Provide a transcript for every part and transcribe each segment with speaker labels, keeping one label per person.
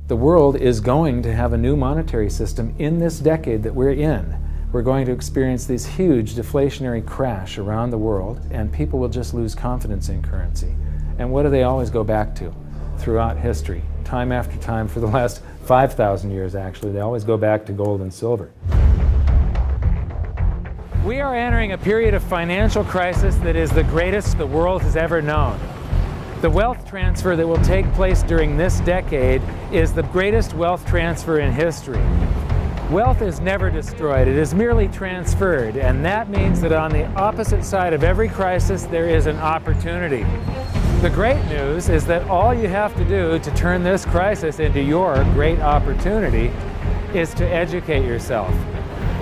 Speaker 1: The world is going to have a new monetary system in this decade that we're in. We're going to experience this huge deflationary crash around the world, and people will just lose confidence in currency. And what do they always go back to throughout history? Time after time, for the last 5,000 years actually, they always go back to gold and silver. We are entering a period of financial crisis that is the greatest the world has ever known. The wealth transfer that will take place during this decade is the greatest wealth transfer in history. Wealth is never destroyed, it is merely transferred, and that means that on the opposite side of every crisis there is an opportunity. The great news is that all you have to do to turn this crisis into your great opportunity is to educate yourself.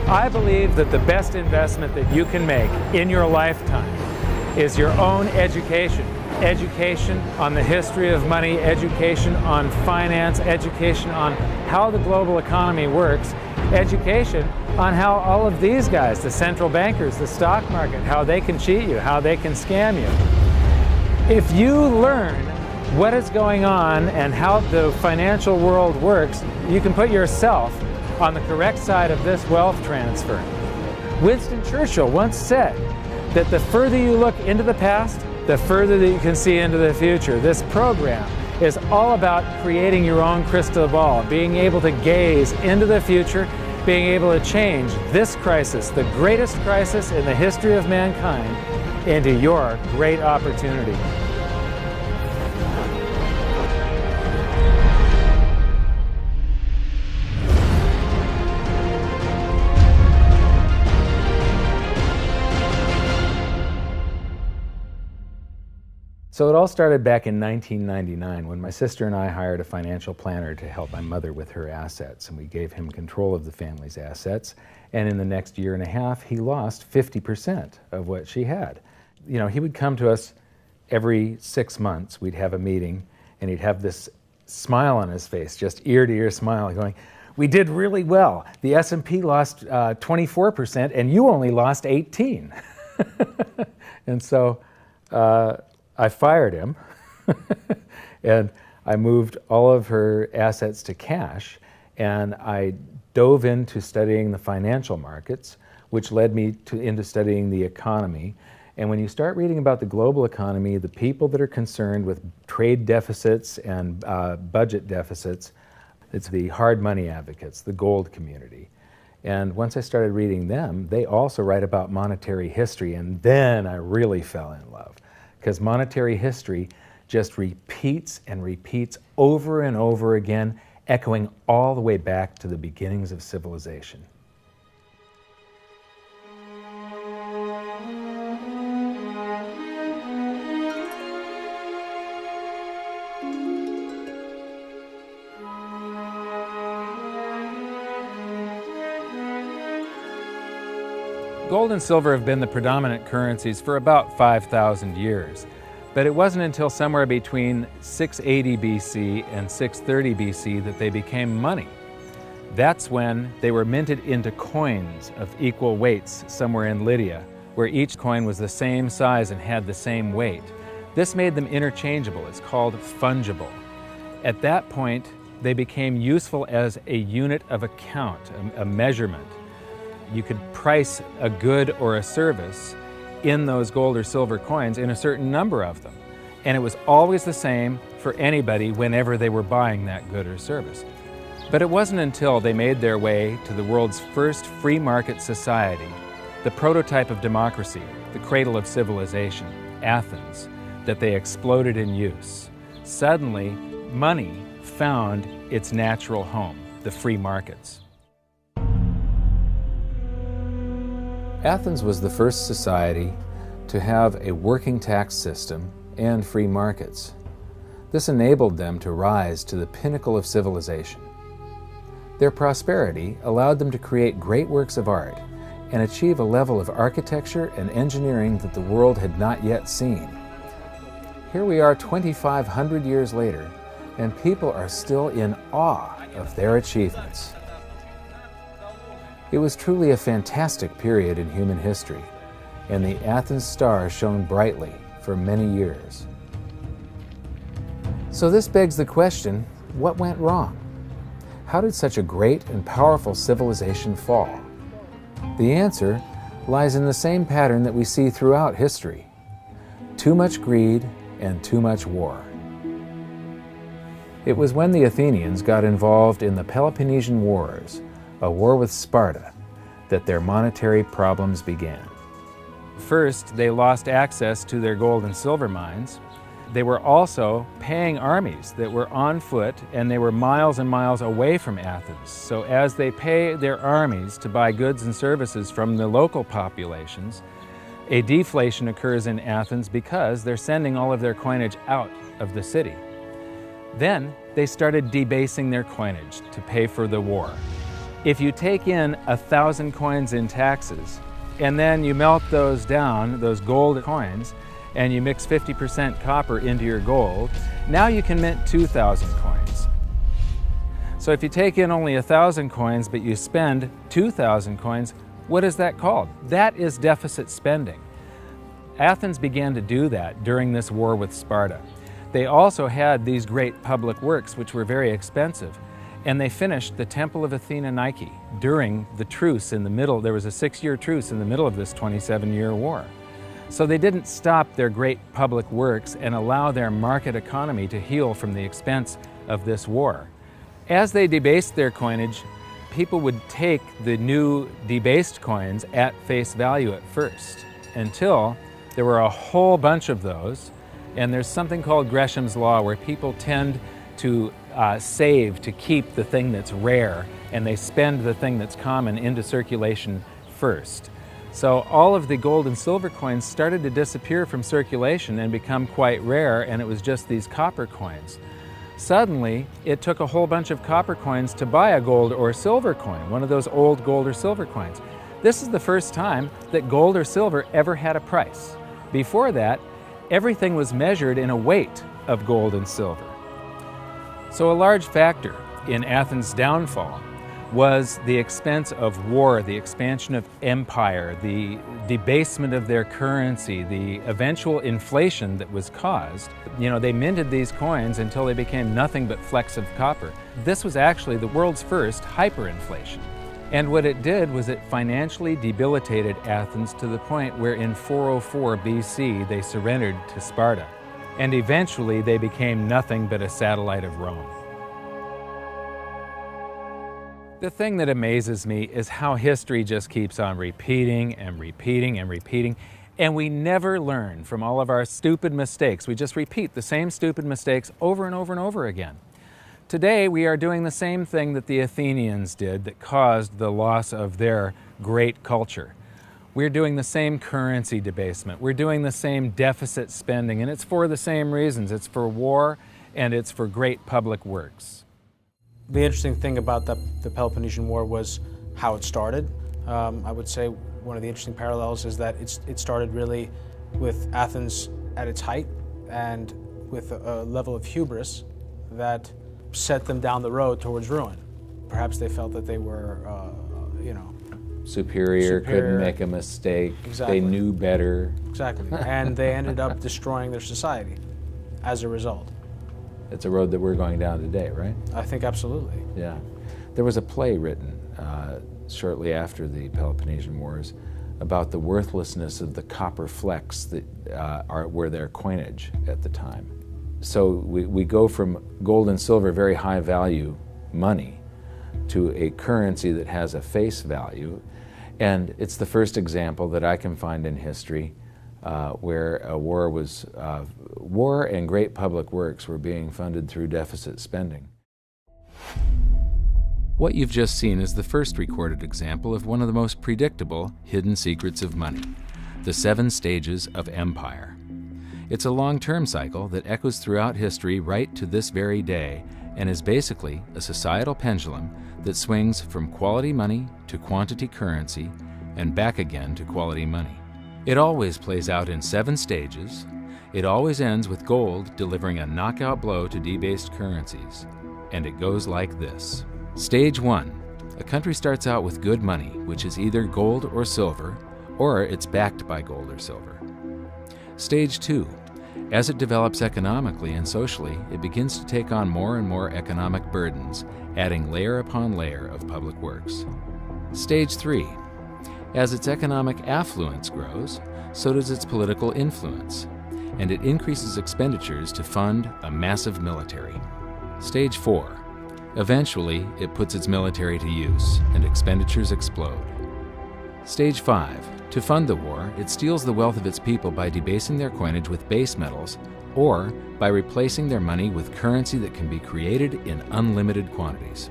Speaker 1: I believe that the best investment that you can make in your lifetime is your own education. Education on the history of money, education on finance, education on how the global economy works, education on how all of these guys, the central bankers, the stock market, how they can cheat you, how they can scam you. If you learn what is going on and how the financial world works, you can put yourself on the correct side of this wealth transfer. Winston Churchill once said that the further you look into the past, the further that you can see into the future. This program is all about creating your own crystal ball, being able to gaze into the future, being able to change this crisis, the greatest crisis in the history of mankind, into your great opportunity. So it all started back in 1999 when my sister and I hired a financial planner to help my mother with her assets, and we gave him control of the family's assets, and in the next year and a half he lost 50% of what she had. You know, he would come to us every 6 months, we'd have a meeting, and he'd have this smile on his face, just ear-to-ear smile, going, "We did really well. The S&P lost 24% and you only lost 18." And so I fired him and I moved all of her assets to cash, and I dove into studying the financial markets, which led me into studying the economy. And when you start reading about the global economy, the people that are concerned with trade deficits and budget deficits, it's the hard money advocates, the gold community. And once I started reading them, they also write about monetary history, and then I really fell in love. Because monetary history just repeats and repeats over and over again, echoing all the way back to the beginnings of civilization. Gold and silver have been the predominant currencies for about 5,000 years, but it wasn't until somewhere between 680 BC and 630 BC that they became money. That's when they were minted into coins of equal weights somewhere in Lydia, where each coin was the same size and had the same weight. This made them interchangeable. It's called fungible. At that point, they became useful as a unit of account, a measurement. You could price a good or a service in those gold or silver coins in a certain number of them. And it was always the same for anybody whenever they were buying that good or service. But it wasn't until they made their way to the world's first free market society, the prototype of democracy, the cradle of civilization, Athens, that they exploded in use. Suddenly, money found its natural home, the free markets. Athens was the first society to have a working tax system and free markets. This enabled them to rise to the pinnacle of civilization. Their prosperity allowed them to create great works of art and achieve a level of architecture and engineering that the world had not yet seen. Here we are 2,500 years later, and people are still in awe of their achievements. It was truly a fantastic period in human history, and the Athens star shone brightly for many years. So this begs the question, what went wrong? How did such a great and powerful civilization fall? The answer lies in the same pattern that we see throughout history: too much greed and too much war. It was when the Athenians got involved in the Peloponnesian Wars, a war with Sparta, that their monetary problems began. First, they lost access to their gold and silver mines. They were also paying armies that were on foot, and they were miles and miles away from Athens. So as they pay their armies to buy goods and services from the local populations, a deflation occurs in Athens because they're sending all of their coinage out of the city. Then they started debasing their coinage to pay for the war. If you take in 1,000 coins in taxes, and then you melt those down, those gold coins, and you mix 50% copper into your gold, now you can mint 2,000 coins. So if you take in only 1,000 coins, but you spend 2,000 coins, what is that called? That is deficit spending. Athens began to do that during this war with Sparta. They also had these great public works, which were very expensive, and they finished the Temple of Athena Nike during the truce in the middle. There was a 6-year truce in the middle of this 27-year war. So they didn't stop their great public works and allow their market economy to heal from the expense of this war. As they debased their coinage, people would take the new debased coins at face value at first, until there were a whole bunch of those. And there's something called Gresham's Law, where people tend to save to keep the thing that's rare, and they spend the thing that's common into circulation first. So all of the gold and silver coins started to disappear from circulation and become quite rare, and it was just these copper coins. Suddenly, it took a whole bunch of copper coins to buy a gold or silver coin, one of those old gold or silver coins. This is the first time that gold or silver ever had a price. Before that, everything was measured in a weight of gold and silver. So a large factor in Athens' downfall was the expense of war, the expansion of empire, the debasement of their currency, the eventual inflation that was caused. You know, they minted these coins until they became nothing but flecks of copper. This was actually the world's first hyperinflation. And what it did was it financially debilitated Athens to the point where in 404 BC they surrendered to Sparta. And eventually they became nothing but a satellite of Rome. The thing that amazes me is how history just keeps on repeating and repeating and repeating, and we never learn from all of our stupid mistakes. We just repeat the same stupid mistakes over and over and over again. Today we are doing the same thing that the Athenians did that caused the loss of their great culture. We're doing the same currency debasement. We're doing the same deficit spending, and it's for the same reasons. It's for war and it's for great public works.
Speaker 2: The interesting thing about the Peloponnesian War was how it started. I would say one of the interesting parallels is that it started really with Athens at its height and with a level of hubris that set them down the road towards ruin. Perhaps they felt that they were,
Speaker 1: superior, couldn't make a mistake.
Speaker 2: Exactly.
Speaker 1: They knew better.
Speaker 2: Exactly. And they ended up destroying their society as a result.
Speaker 1: It's a road that we're going down today, right?
Speaker 2: I think absolutely.
Speaker 1: Yeah. There was a play written shortly after the Peloponnesian Wars about the worthlessness of the copper flecks that were their coinage at the time. So we go from gold and silver, very high value money, to a currency that has a face value. And it's the first example that I can find in history where a war and great public works were being funded through deficit spending. What you've just seen is the first recorded example of one of the most predictable hidden secrets of money, the 7 stages of empire. It's a long-term cycle that echoes throughout history right to this very day, and is basically a societal pendulum that swings from quality money to quantity currency and back again to quality money. It always plays out in 7 stages. It always ends with gold delivering a knockout blow to debased currencies. And it goes like this. Stage 1. A country starts out with good money, which is either gold or silver, or it's backed by gold or silver. Stage 2.
Speaker 3: As it develops economically and socially, it begins to take on more and more economic burdens, adding layer upon layer of public works. Stage 3. As its economic affluence grows, so does its political influence, and it increases expenditures to fund a massive military. Stage 4. Eventually, it puts its military to use, and expenditures explode. Stage 5. To fund the war, it steals the wealth of its people by debasing their coinage with base metals, or by replacing their money with currency that can be created in unlimited quantities.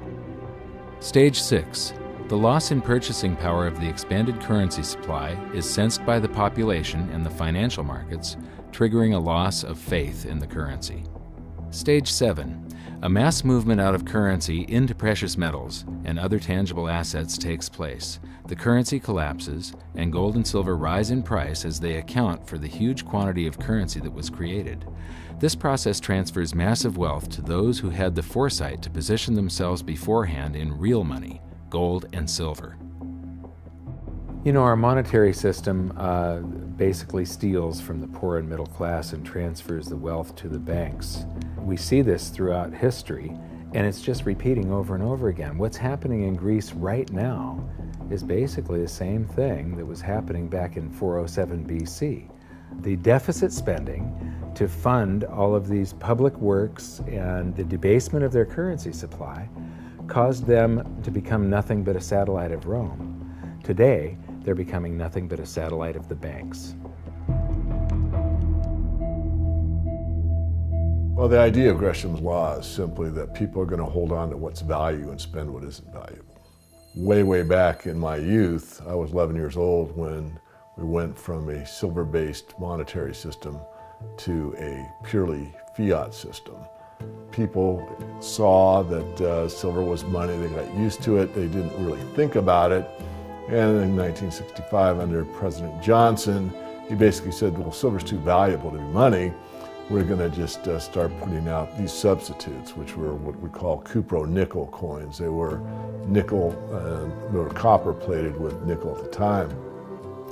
Speaker 3: Stage 6. The loss in purchasing power of the expanded currency supply is sensed by the population and the financial markets, triggering a loss of faith in the currency. Stage 7. A mass movement out of currency into precious metals and other tangible assets takes place. The currency collapses, and gold and silver rise in price as they account for the huge quantity of currency that was created. This process transfers massive wealth to those who had the foresight to position themselves beforehand in real money, gold and silver.
Speaker 1: You know, our monetary system basically steals from the poor and middle class and transfers the wealth to the banks. We see this throughout history, and it's just repeating over and over again. What's happening in Greece right now is basically the same thing that was happening back in 407 BC. The deficit spending to fund all of these public works and the debasement of their currency supply caused them to become nothing but a satellite of Rome. Today, they're becoming nothing but a satellite of the banks.
Speaker 4: Well, the idea of Gresham's law is simply that people are going to hold on to what's value and spend what isn't valuable. Way back in my youth, I was 11 years old when we went from a silver-based monetary system to a purely fiat system. People saw that silver was money, they got used to it, they didn't really think about it. And in 1965, under President Johnson, he basically said, well, silver's too valuable to be money. We're going to just start putting out these substitutes, which were what we call cupro-nickel coins. They were nickel, they were copper plated with nickel at the time.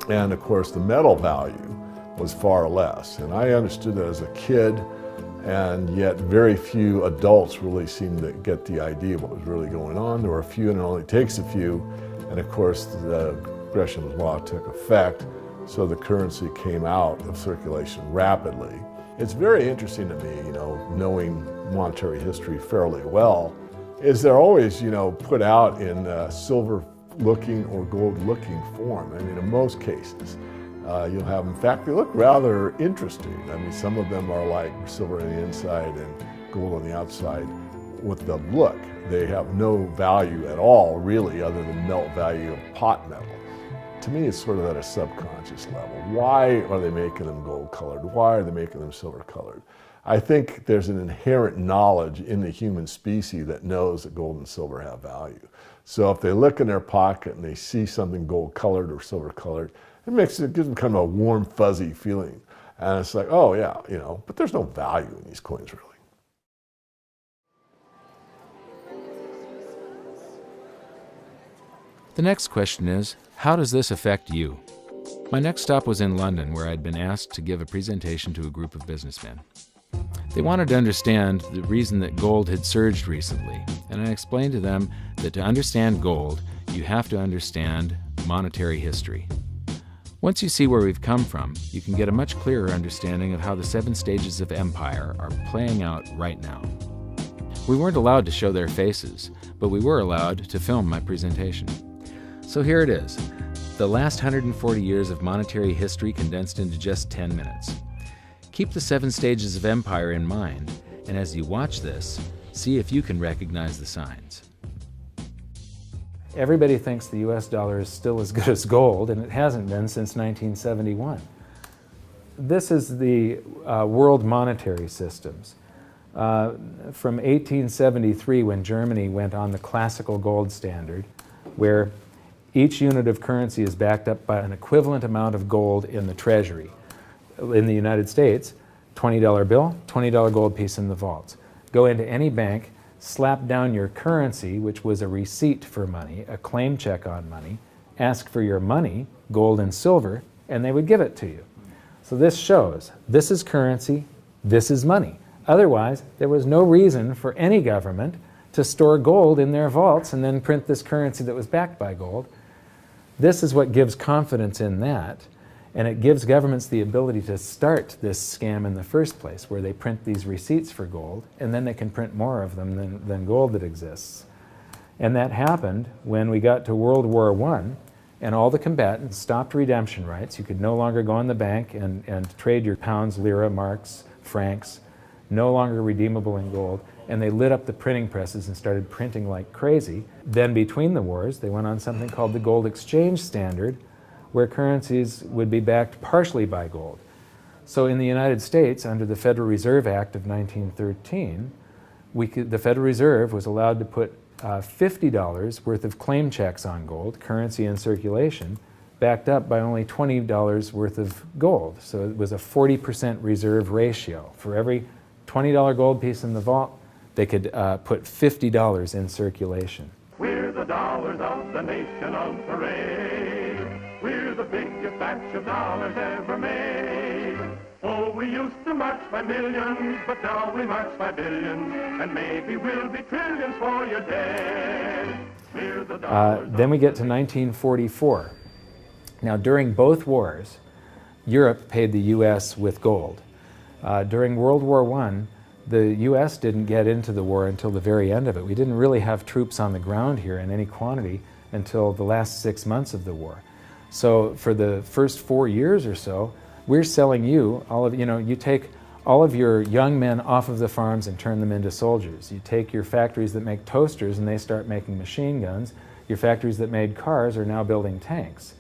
Speaker 4: And of course, the metal value was far less. And I understood that as a kid, and yet very few adults really seemed to get the idea of what was really going on. There were a few, and it only takes a few. And of course, the Gresham's law took effect, so the currency came out of circulation rapidly. It's very interesting to me, you know, knowing monetary history fairly well, is they're always, you know, put out in silver-looking or gold-looking form. I mean, in most cases, you'll have, in fact, they look rather interesting. I mean, some of them are like silver on the inside and gold on the outside. With the look, they have no value at all, really, other than melt value of pot metal. To me, it's sort of at a subconscious level. Why are they making them gold-colored? Why are they making them silver-colored? I think there's an inherent knowledge in the human species that knows that gold and silver have value. So if they look in their pocket and they see something gold-colored or silver-colored, it gives them kind of a warm, fuzzy feeling. And it's like, oh yeah, you know, but there's no value in these coins, really.
Speaker 3: The next question is, how does this affect you? My next stop was in London, where I'd been asked to give a presentation to a group of businessmen. They wanted to understand the reason that gold had surged recently, and I explained to them that to understand gold, you have to understand monetary history. Once you see where we've come from, you can get a much clearer understanding of how the 7 stages of empire are playing out right now. We weren't allowed to show their faces, but we were allowed to film my presentation. So here it is, the last 140 years of monetary history condensed into just 10 minutes. Keep the 7 stages of empire in mind, and as you watch this, see if you can recognize the signs.
Speaker 1: Everybody thinks the US dollar is still as good as gold, and it hasn't been since 1971. This is the world monetary systems. From 1873, when Germany went on the classical gold standard, where each unit of currency is backed up by an equivalent amount of gold in the treasury. In the United States, $20 bill, $20 gold piece in the vaults. Go into any bank, slap down your currency, which was a receipt for money, a claim check on money, ask for your money, gold and silver, and they would give it to you. So this shows this is currency, this is money. Otherwise, there was no reason for any government to store gold in their vaults and then print this currency that was backed by gold. This is what gives confidence in that, and it gives governments the ability to start this scam in the first place, where they print these receipts for gold, and then they can print more of them than gold that exists. And that happened when we got to World War I, and all the combatants stopped redemption rights. You could no longer go in the bank and trade your pounds, lira, marks, francs, no longer redeemable in gold, and they lit up the printing presses and started printing like crazy. Then between the wars, they went on something called the gold exchange standard, where currencies would be backed partially by gold. So in the United States, under the Federal Reserve Act of 1913, the Federal Reserve was allowed to put $50 worth of claim checks on gold, currency in circulation, backed up by only $20 worth of gold. So it was a 40% reserve ratio. For every $20 gold piece in the vault, they could put $50 in circulation.
Speaker 5: We're the dollars of the nation on parade. We're the biggest batch of dollars ever made. Oh, we used to march by millions, but now we march by billions, and maybe we'll be trillions for your dead. We're the dollars.
Speaker 1: Then we get to 1944. Now, during both wars, Europe paid the U.S. with gold. During World War I, the U.S. didn't get into the war until the very end of it. We didn't really have troops on the ground here in any quantity until the last 6 months of the war. So for the first 4 years or so, we're selling you all of, you take all of your young men off of the farms and turn them into soldiers. You take your factories that make toasters and they start making machine guns. Your factories that made cars are now building tanks.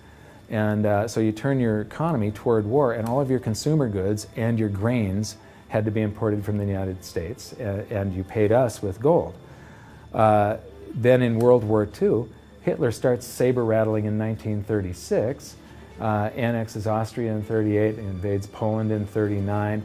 Speaker 1: And so you turn your economy toward war, and all of your consumer goods and your grains had to be imported from the United States, and you paid us with gold. Then in World War II, Hitler starts saber rattling in 1936, annexes Austria in 38, invades Poland in 39.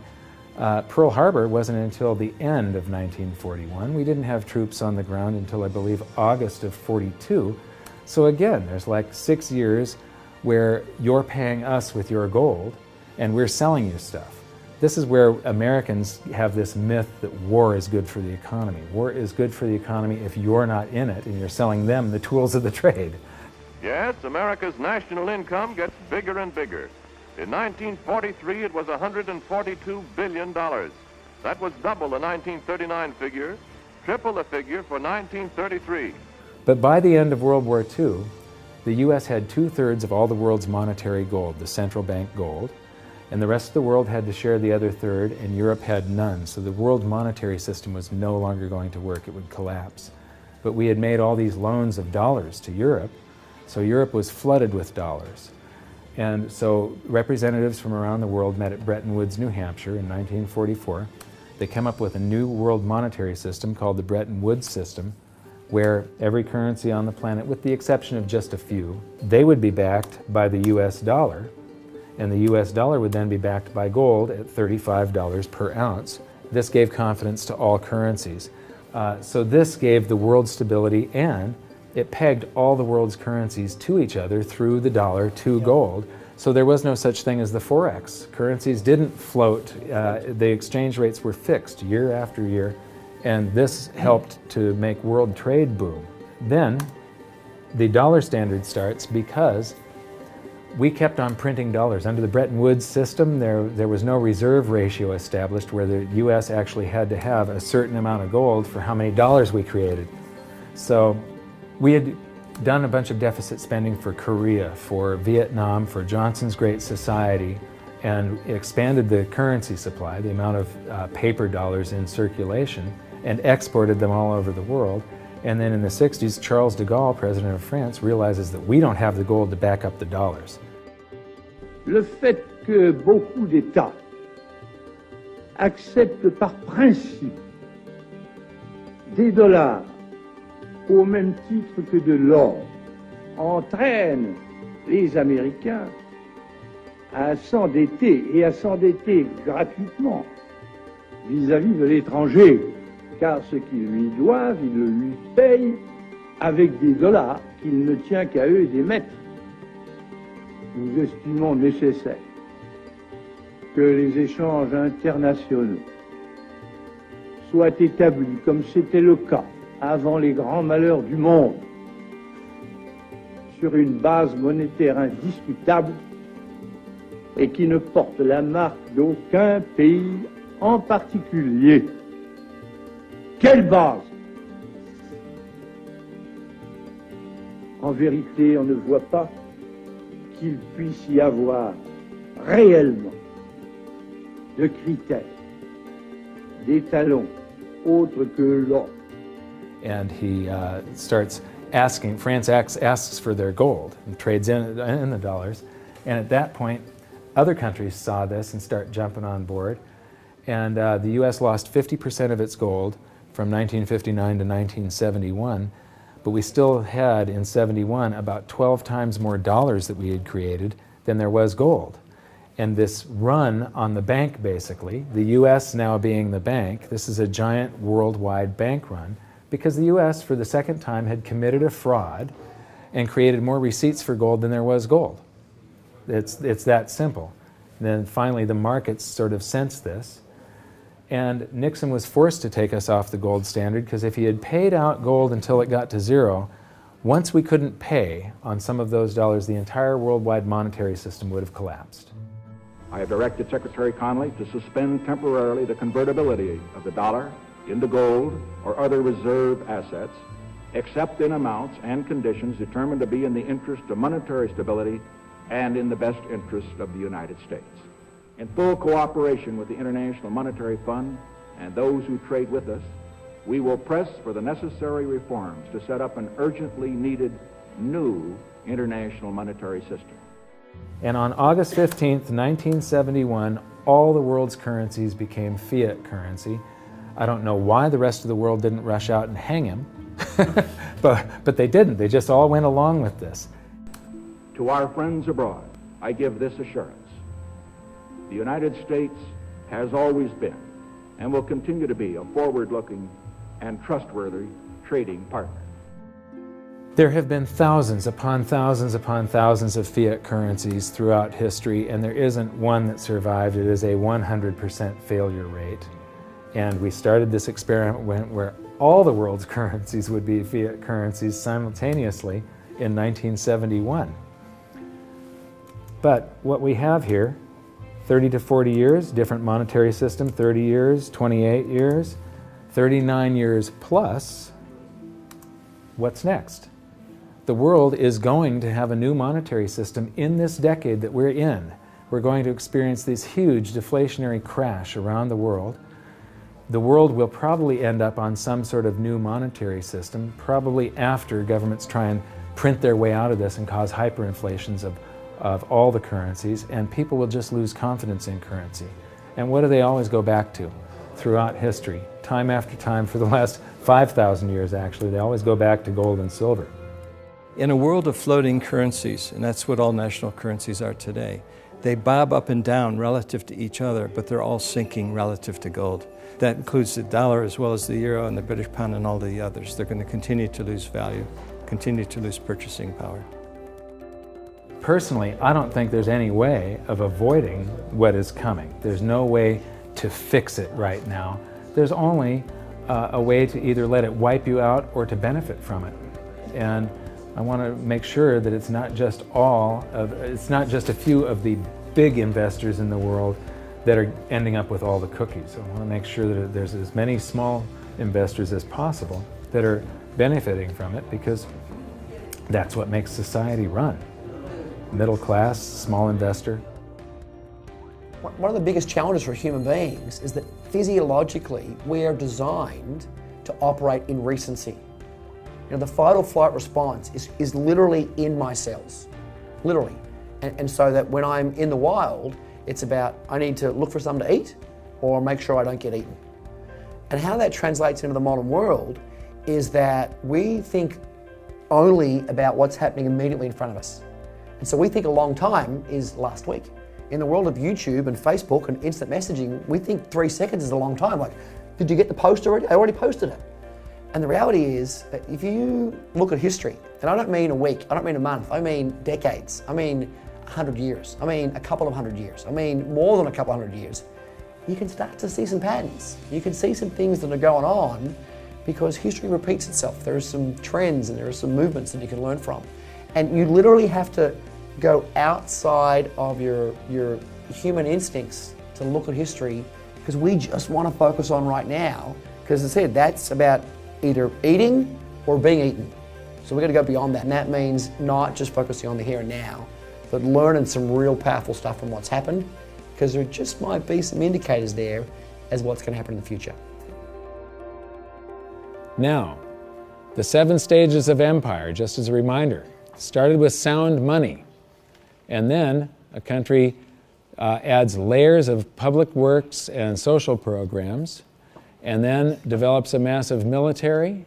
Speaker 1: Pearl Harbor wasn't until the end of 1941. We didn't have troops on the ground until, I believe, August of 42. So again, there's like 6 years where you're paying us with your gold and we're selling you stuff. This is where Americans have this myth that war is good for the economy. War is good for the economy if you're not in it and you're selling them the tools of the trade.
Speaker 5: Yes, America's national income gets bigger and bigger. In 1943, it was $142 billion. That was double the 1939 figure, triple the figure for 1933.
Speaker 1: But by the end of World War II, the U.S. had 2/3 of all the world's monetary gold, the central bank gold, and the rest of the world had to share the other third, and Europe had none. So the world monetary system was no longer going to work. It would collapse. But we had made all these loans of dollars to Europe, so Europe was flooded with dollars. And so representatives from around the world met at Bretton Woods, New Hampshire in 1944. They came up with a new world monetary system called the Bretton Woods system, where every currency on the planet, with the exception of just a few, they would be backed by the US dollar, and the US dollar would then be backed by gold at $35 per ounce. This gave confidence to all currencies. So this gave the world stability, and it pegged all the world's currencies to each other through the dollar to gold. So there was no such thing as the Forex. Currencies didn't float. The exchange rates were fixed year after year, and this helped to make world trade boom. Then the dollar standard starts because we kept on printing dollars. Under the Bretton Woods system, there was no reserve ratio established where the US actually had to have a certain amount of gold for how many dollars we created. So we had done a bunch of deficit spending for Korea, for Vietnam, for Johnson's Great Society, and expanded the currency supply, the amount of paper dollars in circulation, and exported them all over the world. And then in the 60s, Charles de Gaulle, president of France, realizes that we don't have the gold to back up the dollars.
Speaker 6: Le fait que beaucoup d'États acceptent par principe des dollars au même titre que de l'or entraîne les Américains à s'endetter, et à s'endetter gratuitement vis-à-vis de l'étranger, car ce qu'ils lui doivent, ils le lui payent avec des dollars qu'il ne tient qu'à eux d'émettre. Nous estimons nécessaire que les échanges internationaux soient établis comme c'était le cas avant les grands malheurs du monde, sur une base monétaire indiscutable et qui ne porte la marque d'aucun pays en particulier. Quelle base? En vérité, on ne voit pas qu'il puisse y avoir réellement de critères, d'étalons autres que l'or.
Speaker 1: And he starts asking, France asks for their gold and trades in the dollars. And at that point, other countries saw this and start jumping on board. And the U.S. lost 50% of its gold from 1959 to 1971. But we still had, in 71, about 12 times more dollars that we had created than there was gold. And this run on the bank, basically, the U.S. now being the bank, this is a giant worldwide bank run, because the U.S., for the second time, had committed a fraud and created more receipts for gold than there was gold. It's that simple. And then finally, the markets sort of sensed this. And Nixon was forced to take us off the gold standard, because if he had paid out gold until it got to zero, once we couldn't pay on some of those dollars, the entire worldwide monetary system would have collapsed.
Speaker 7: I have directed Secretary Connally to suspend temporarily the convertibility of the dollar into gold or other reserve assets, except in amounts and conditions determined to be in the interest of monetary stability and in the best interest of the United States. In full cooperation with the International Monetary Fund and those who trade with us, we will press for the necessary reforms to set up an urgently needed new international monetary system.
Speaker 1: And on August 15th, 1971, all the world's currencies became fiat currency. I don't know why the rest of the world didn't rush out and hang him, but they didn't. They just all went along with this.
Speaker 7: To our friends abroad, I give this assurance. The United States has always been and will continue to be a forward-looking and trustworthy trading partner.
Speaker 1: There have been thousands upon thousands upon thousands of fiat currencies throughout history, and there isn't one that survived. It is a 100% failure rate. And we started this experiment where all the world's currencies would be fiat currencies simultaneously in 1971. But what we have here, 30 to 40 years, different monetary system, 30 years, 28 years, 39 years plus, what's next? The world is going to have a new monetary system in this decade that we're in. We're going to experience this huge deflationary crash around the world. The world will probably end up on some sort of new monetary system, probably after governments try and print their way out of this and cause hyperinflations of all the currencies, and people will just lose confidence in currency. And what do they always go back to throughout history? Time after time, for the last 5,000 years actually, they always go back to gold and silver.
Speaker 8: In a world of floating currencies, and that's what all national currencies are today, they bob up and down relative to each other, but they're all sinking relative to gold. That includes the dollar as well as the euro and the British pound and all the others. They're going to continue to lose value, continue to lose purchasing power.
Speaker 1: Personally, I don't think there's any way of avoiding what is coming. There's no way to fix it right now. There's only a way to either let it wipe you out or to benefit from it. And I want to make sure that it's not just a few of the big investors in the world that are ending up with all the cookies. I want to make sure that there's as many small investors as possible that are benefiting from it, because that's what makes society run. Middle class, small investor.
Speaker 9: One of the biggest challenges for human beings is that physiologically we are designed to operate in recency. You know, the fight or flight response is literally in my cells, literally. And so that when I'm in the wild, it's about I need to look for something to eat or make sure I don't get eaten. And how that translates into the modern world is that we think only about what's happening immediately in front of us. And so we think a long time is last week. In the world of YouTube and Facebook and instant messaging, we think 3 seconds is a long time. Like, did you get the post already? I already posted it. And the reality is, if you look at history, and I don't mean a week, I don't mean a month, I mean decades, I mean 100 years, I mean a couple of 100 years, I mean more than a couple 100 years, you can start to see some patterns. You can see some things that are going on because history repeats itself. There are some trends and there are some movements that you can learn from. And you literally have to go outside of your human instincts to look at history, because we just want to focus on right now, because as I said, that's about either eating or being eaten. So we've got to go beyond that, and that means not just focusing on the here and now, but learning some real powerful stuff from what's happened, because there just might be some indicators there as what's going to happen in the future.
Speaker 1: Now, the 7 stages of empire, just as a reminder, started with sound money, and then a country adds layers of public works and social programs, and then develops a massive military,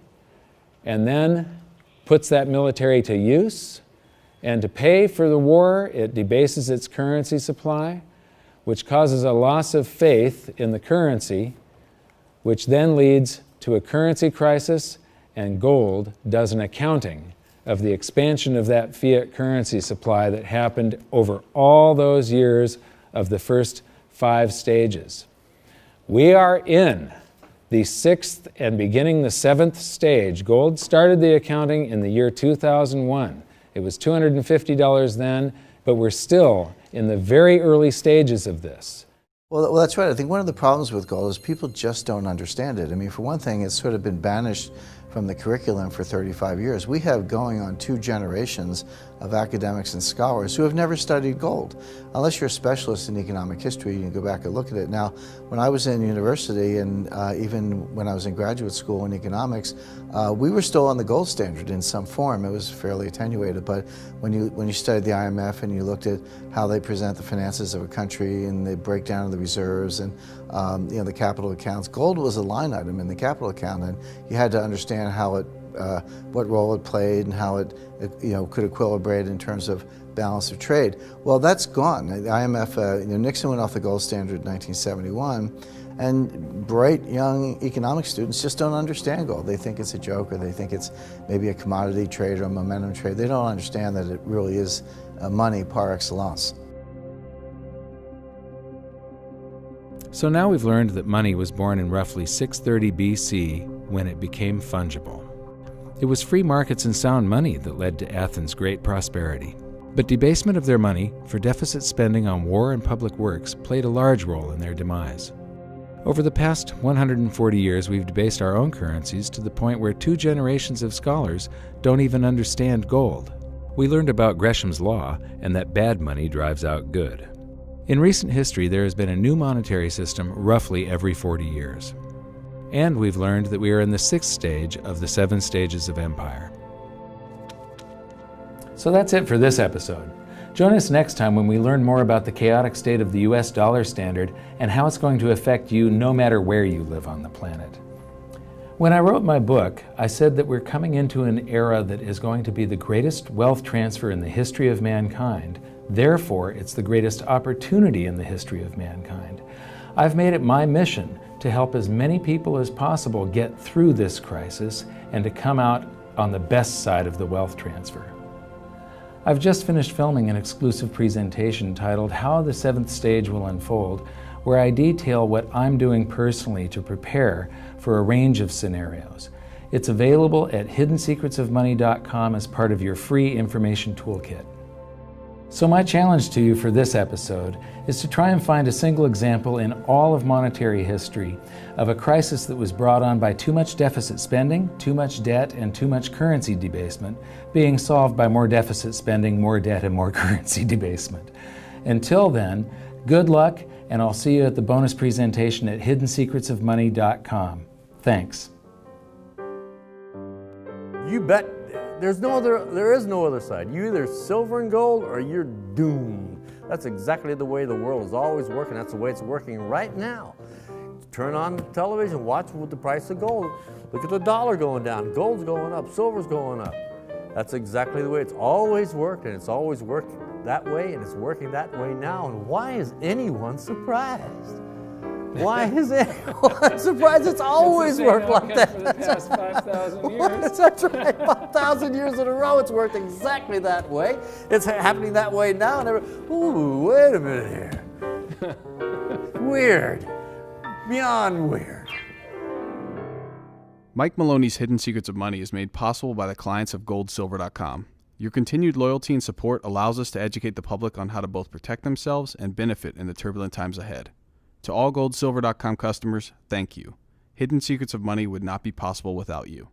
Speaker 1: and then puts that military to use, and to pay for the war, it debases its currency supply, which causes a loss of faith in the currency, which then leads to a currency crisis, and gold does an accounting of the expansion of that fiat currency supply that happened over all those years of the first 5 stages. We are in the 6th and beginning the 7th stage. Gold started the accounting in the year 2001. It was $250 then, but we're still in the very early stages of this.
Speaker 10: Well, that's right. I think one of the problems with gold is people just don't understand it. I mean, for one thing, it's sort of been banished from the curriculum for 35 years. We have going on 2 generations of academics and scholars who have never studied gold. Unless you're a specialist in economic history, you can go back and look at it. Now, when I was in university and even when I was in graduate school in economics, we were still on the gold standard in some form. It was fairly attenuated, but when you studied the IMF and you looked at how they present the finances of a country and the breakdown of the reserves and the capital accounts, gold was a line item in the capital account, and you had to understand how it, what role it played and how it could equilibrate in terms of balance of trade. Well, that's gone. The IMF, Nixon went off the gold standard in 1971, and bright young economic students just don't understand gold. They think it's a joke, or they think it's maybe a commodity trade or a momentum trade. They don't understand that it really is money par excellence.
Speaker 3: So now we've learned that money was born in roughly 630 BC when it became fungible. It was free markets and sound money that led to Athens' great prosperity. But debasement of their money for deficit spending on war and public works played a large role in their demise. Over the past 140 years, we've debased our own currencies to the point where 2 generations of scholars don't even understand gold. We learned about Gresham's law and that bad money drives out good. In recent history, there has been a new monetary system roughly every 40 years. And we've learned that we are in the 6th stage of the 7 stages of empire.
Speaker 1: So that's it for this episode. Join us next time when we learn more about the chaotic state of the US dollar standard and how it's going to affect you no matter where you live on the planet. When I wrote my book, I said that we're coming into an era that is going to be the greatest wealth transfer in the history of mankind. Therefore, it's the greatest opportunity in the history of mankind. I've made it my mission to help as many people as possible get through this crisis and to come out on the best side of the wealth transfer. I've just finished filming an exclusive presentation titled How the 7th Stage Will Unfold, where I detail what I'm doing personally to prepare for a range of scenarios. It's available at hiddensecretsofmoney.com as part of your free information toolkit. So my challenge to you for this episode is to try and find a single example in all of monetary history of a crisis that was brought on by too much deficit spending, too much debt, and too much currency debasement being solved by more deficit spending, more debt, and more currency debasement. Until then, good luck, and I'll see you at the bonus presentation at hiddensecretsofmoney.com. Thanks.
Speaker 11: You bet. There is no other side. You either silver and gold or you're doomed. That's exactly the way the world is always working. That's the way it's working right now. Turn on the television, watch with the price of gold. Look at the dollar going down. Gold's going up, silver's going up. That's exactly the way it's always worked, and it's always worked that way, and it's working that way now. And why is anyone surprised? Why is it? I'm surprised it's always worked like that.
Speaker 1: For the past 5,000 years.
Speaker 11: That's right. 5,000 years in a row, it's worked exactly that way. It's happening that way now. And ooh, wait a minute here. Weird. Beyond weird.
Speaker 12: Mike Maloney's Hidden Secrets of Money is made possible by the clients of goldsilver.com. Your continued loyalty and support allows us to educate the public on how to both protect themselves and benefit in the turbulent times ahead. To all goldsilver.com customers, thank you. Hidden Secrets of Money would not be possible without you.